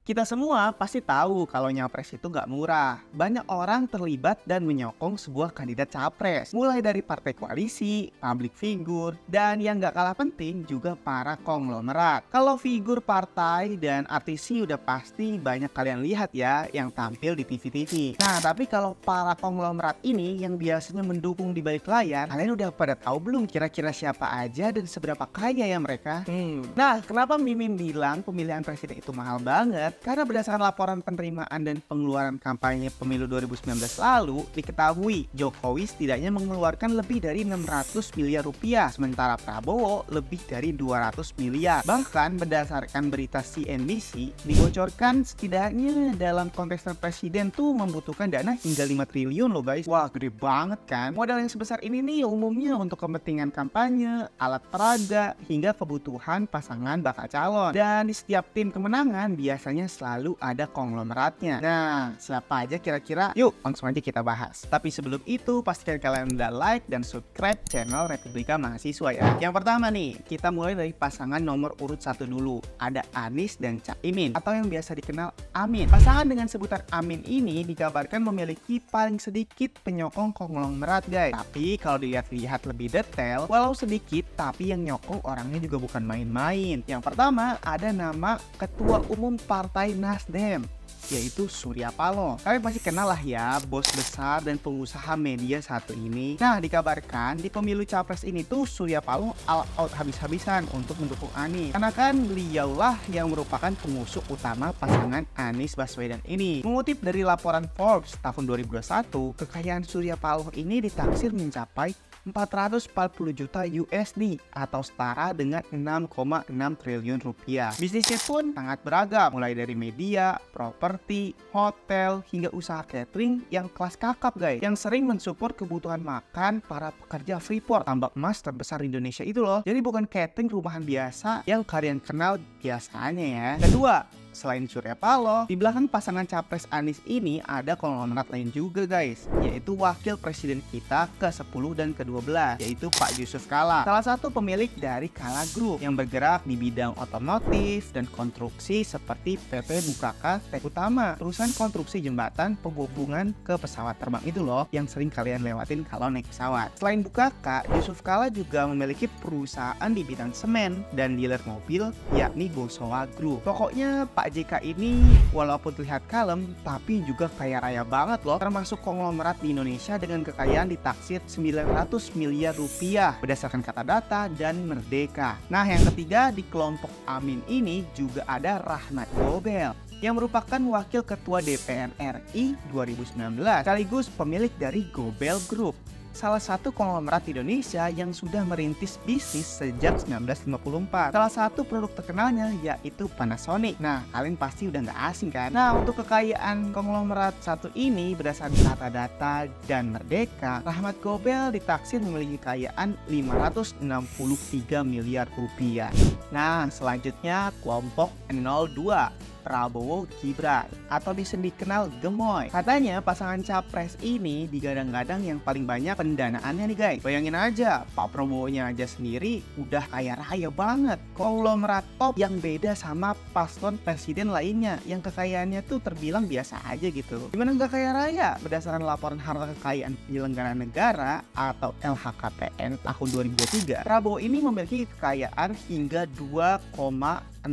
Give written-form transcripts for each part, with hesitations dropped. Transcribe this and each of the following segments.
Kita semua pasti tahu kalau nyapres itu nggak murah. Banyak orang terlibat dan menyokong sebuah kandidat capres. Mulai dari partai koalisi, public figure, dan yang nggak kalah penting juga para konglomerat. Kalau figur partai dan artis sih udah pasti banyak kalian lihat ya yang tampil di TV-TV. Nah, tapi kalau para konglomerat ini yang biasanya mendukung di balik layar, kalian udah pada tahu belum kira-kira siapa aja dan seberapa kaya ya mereka? Nah, kenapa Mimin bilang pemilihan presiden itu mahal banget? Karena berdasarkan laporan penerimaan dan pengeluaran kampanye pemilu 2019 lalu, diketahui Jokowi setidaknya mengeluarkan lebih dari 600 miliar rupiah, sementara Prabowo lebih dari 200 miliar. Bahkan berdasarkan berita CNBC, dibocorkan setidaknya dalam kontestan presiden tuh membutuhkan dana hingga 5 triliun loh guys. Wah, gede banget kan? Modal yang sebesar ini nih umumnya untuk kepentingan kampanye, alat peraga, hingga kebutuhan pasangan bakal calon. Dan di setiap tim kemenangan biasanya selalu ada konglomeratnya. Nah, siapa aja kira-kira? Yuk, langsung aja kita bahas. Tapi sebelum itu, pastikan kalian udah like dan subscribe channel Republika Mahasiswa ya. Yang pertama nih, kita mulai dari pasangan nomor urut 1 dulu. Ada Anies dan Caimin, atau yang biasa dikenal Amin. Pasangan dengan sebutan Amin ini dikabarkan memiliki paling sedikit penyokong konglomerat guys. Tapi kalau dilihat-lihat lebih detail, walau sedikit, tapi yang nyokong orangnya juga bukan main-main. Yang pertama, ada nama Ketua Umum Partai Nasdem, yaitu Surya Paloh. Kalian pasti kenal lah ya, bos besar dan pengusaha media satu ini. Nah, dikabarkan di pemilu capres ini tuh Surya Paloh all out habis-habisan untuk mendukung Anies. Karena kan beliaulah yang merupakan pengusung utama pasangan Anies Baswedan ini. Mengutip dari laporan Forbes tahun 2021, kekayaan Surya Paloh ini ditaksir mencapai 440 juta USD atau setara dengan 6,6 triliun rupiah. Bisnisnya pun sangat beragam, mulai dari media, properti, hotel, hingga usaha catering yang kelas kakap guys, yang sering mensupport kebutuhan makan para pekerja Freeport, tambak emas terbesar di Indonesia itu loh. Jadi bukan catering rumahan biasa yang kalian kenal biasanya ya. Kedua, selain Surya Paloh, di belakang pasangan capres Anies ini ada konglomerat lain juga guys, yaitu wakil presiden kita ke-10 dan ke-12, yaitu Pak Yusuf Kalla, salah satu pemilik dari Kalla Group yang bergerak di bidang otomotif dan konstruksi seperti PT Bukaka Tech Utama, perusahaan konstruksi jembatan penghubungan ke pesawat terbang itu loh yang sering kalian lewatin kalau naik pesawat. Selain Bukaka, Yusuf Kalla juga memiliki perusahaan di bidang semen dan dealer mobil, yakni Bosowa Group. Pokoknya Pak JK ini walaupun terlihat kalem, tapi juga kaya raya banget loh, termasuk konglomerat di Indonesia dengan kekayaan ditaksir 900 miliar rupiah berdasarkan kata data dan Merdeka. Nah, yang ketiga di kelompok Amin ini juga ada Rahmat Gobel, yang merupakan wakil ketua DPR RI 2019 sekaligus pemilik dari Gobel Group, salah satu konglomerat Indonesia yang sudah merintis bisnis sejak 1954. Salah satu produk terkenalnya yaitu Panasonic. Nah, kalian pasti udah nggak asing kan? Nah, untuk kekayaan konglomerat satu ini berdasarkan data-data dan Merdeka, Rahmat Gobel ditaksir memiliki kekayaan 563 miliar rupiah. Nah, selanjutnya kelompok 02. Prabowo Gibran, atau bisa dikenal Gemoy. Katanya pasangan capres ini digadang-gadang yang paling banyak pendanaannya nih guys. Bayangin aja, Pak Prabowo-nya aja sendiri udah kaya raya banget. Konglomerat top yang beda sama paslon presiden lainnya yang kekayaannya tuh terbilang biasa aja gitu. Gimana nggak kaya raya? Berdasarkan laporan harta kekayaan penyelenggara negara atau LHKPN tahun 2023, Prabowo ini memiliki kekayaan hingga 2,04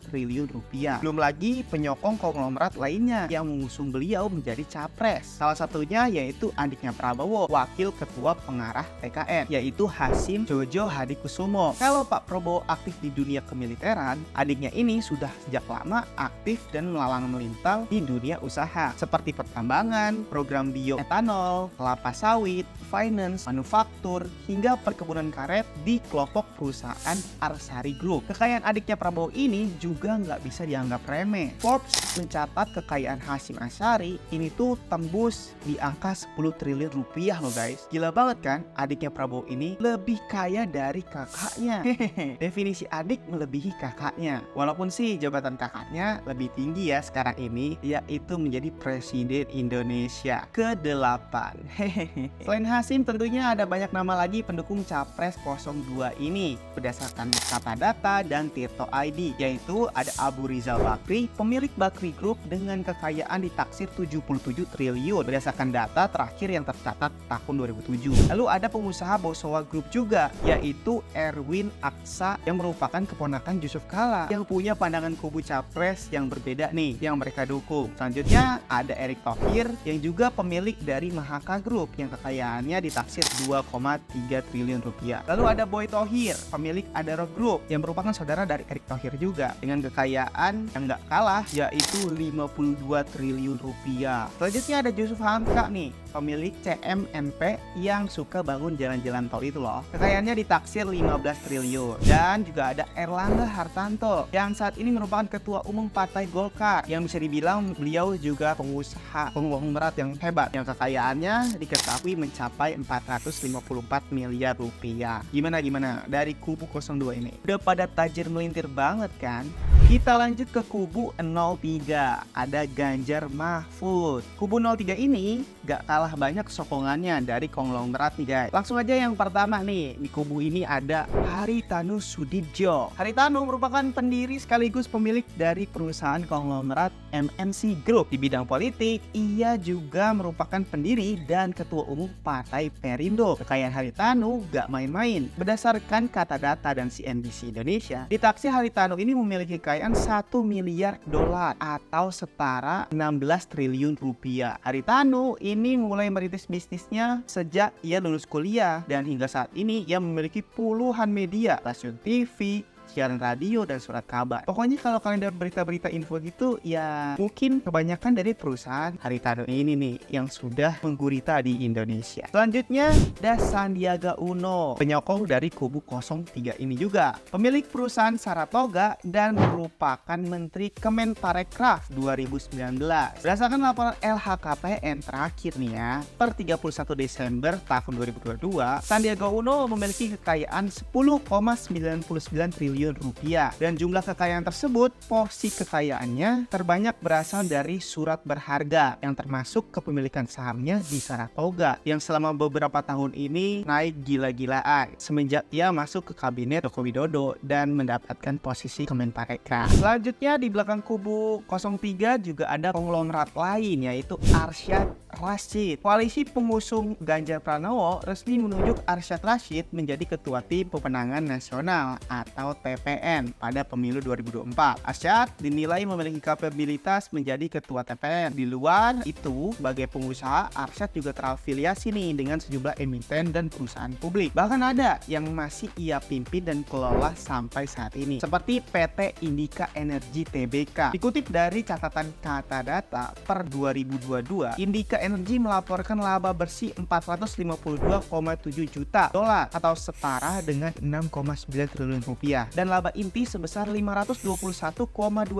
triliun rupiah. Belum lagi penyokong konglomerat lainnya yang mengusung beliau menjadi capres. Salah satunya yaitu adiknya Prabowo, wakil ketua pengarah TKN, yaitu Hasim Jojo Hadikusumo. Kalau Pak Prabowo aktif di dunia kemiliteran, adiknya ini sudah sejak lama aktif dan melalang melintang di dunia usaha seperti pertambangan, program bioetanol, kelapa sawit, finance, manufaktur, hingga perkebunan karet di kelompok perusahaan Arsari Group. Kekayaan adiknya Prabowo ini juga nggak bisa dianggap remeh. Forbes mencatat kekayaan Hasyim Asyari ini tuh tembus di angka 10 triliun rupiah loh guys. Gila banget kan? Adiknya Prabowo ini lebih kaya dari kakaknya. Hehehe. Definisi adik melebihi kakaknya. Walaupun sih jabatan kakaknya lebih tinggi ya sekarang ini, yaitu menjadi Presiden Indonesia ke-8. Hehehe. Selain Hasyim tentunya ada banyak nama lagi pendukung Capres 02 ini berdasarkan kata data dan Tirto ID, yaitu ada Abu Rizal Bakri, pemilik Bakri Group dengan kekayaan ditaksir 77 triliun berdasarkan data terakhir yang tercatat tahun 2007. Lalu ada pengusaha Bosowa Group juga, yaitu Erwin Aksa yang merupakan keponakan Yusuf Kala yang punya pandangan kubu capres yang berbeda nih yang mereka dukung. Selanjutnya ada Erick Thohir yang juga pemilik dari Mahaka Group yang kekayaannya ditaksir 2,3 triliun rupiah. Lalu ada Boy Thohir, pemilik Adaro Group yang merupakan saudara dari Erick Thohir juga dengan kekayaan yang nggak kalah yaitu 52 triliun rupiah. Selanjutnya ada Yusuf Hamka nih, pemilik CMNP yang suka bangun jalan-jalan tol itu loh. Kekayaannya ditaksir 15 triliun. Dan juga ada Erlangga Hartanto yang saat ini merupakan ketua umum Partai Golkar yang bisa dibilang beliau juga pengusaha konglomerat yang hebat yang kekayaannya diketahui mencapai 454 miliar rupiah. Gimana dari kubu 02 ini? Udah pada tajir melintir banget kan? Kita lanjut ke kubu 03, ada Ganjar Mahfud. Kubu 03 ini gak kalah banyak sokongannya dari konglomerat nih guys. Langsung aja yang pertama nih, di kubu ini ada Haritanu Sudibjo. Haritanu merupakan pendiri sekaligus pemilik dari perusahaan konglomerat MNC Group. Di bidang politik, ia juga merupakan pendiri dan ketua umum Partai Perindo. Kekayaan Haritanu gak main-main. Berdasarkan kata data dan CNBC Indonesia, ditaksir Haritanu ini memiliki kekayaan 1 miliar dolar atau setara 16 triliun rupiah. Haritanu ini mulai merintis bisnisnya sejak ia lulus kuliah dan hingga saat ini ia memiliki puluhan media, stasiun TV, siaran radio, dan surat kabar. Pokoknya kalau kalian ada berita-berita info gitu, ya mungkin kebanyakan dari perusahaan Haritanu ini nih yang sudah menggurita di Indonesia. Selanjutnya ada Sandiaga Uno, penyokong dari kubu 03 ini juga. Pemilik perusahaan Saratoga dan merupakan Menteri Kemenparekraf 2019. Berdasarkan laporan LHKPN terakhir nih ya, per 31 Desember tahun 2022, Sandiaga Uno memiliki kekayaan 10,99 triliun rupiah dan jumlah kekayaan tersebut porsi kekayaannya terbanyak berasal dari surat berharga yang termasuk kepemilikan sahamnya di Saratoga yang selama beberapa tahun ini naik gila-gilaan semenjak ia masuk ke kabinet Joko Widodo dan mendapatkan posisi Kemenparekraf. Selanjutnya di belakang kubu 03 juga ada konglomerat lain yaitu Arsyad Rashid. Koalisi pengusung Ganjar Pranowo resmi menunjuk Arsyad Rashid menjadi ketua tim pemenangan nasional atau TPN pada pemilu 2024. Arsyad dinilai memiliki kapabilitas menjadi ketua TPN. Di luar itu, sebagai pengusaha, Arsyad juga terafiliasi nih dengan sejumlah emiten dan perusahaan publik. Bahkan ada yang masih ia pimpin dan kelola sampai saat ini, seperti PT Indika Energy Tbk. Dikutip dari catatan kata data per 2022, Indika Energy melaporkan laba bersih 452,7 juta dolar atau setara dengan 6,9 triliun rupiah. Dan laba inti sebesar 521,2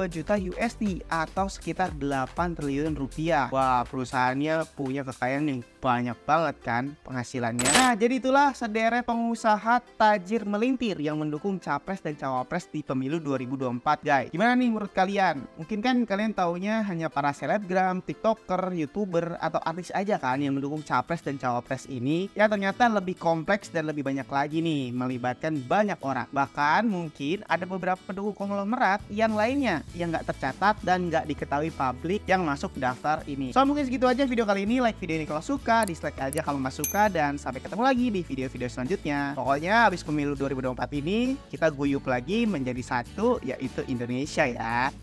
juta USD atau sekitar 8 triliun rupiah. Wah, perusahaannya punya kekayaan yang banyak banget kan penghasilannya. Nah, jadi itulah sederet pengusaha tajir melintir yang mendukung capres dan cawapres di pemilu 2024 guys. Gimana nih menurut kalian? Mungkin kan kalian taunya hanya para selebgram, tiktoker, youtuber, atau artis aja kan yang mendukung capres dan cawapres ini. Ya ternyata lebih kompleks dan lebih banyak lagi nih, melibatkan banyak orang. Bahkan mungkin ada beberapa pendukung konglomerat yang lainnya yang nggak tercatat dan nggak diketahui publik yang masuk daftar ini. So mungkin segitu aja video kali ini. Like video ini kalau suka, dislike aja kalau nggak suka, dan sampai ketemu lagi di video-video selanjutnya. Pokoknya habis pemilu 2024 ini kita guyup lagi menjadi satu, yaitu Indonesia ya.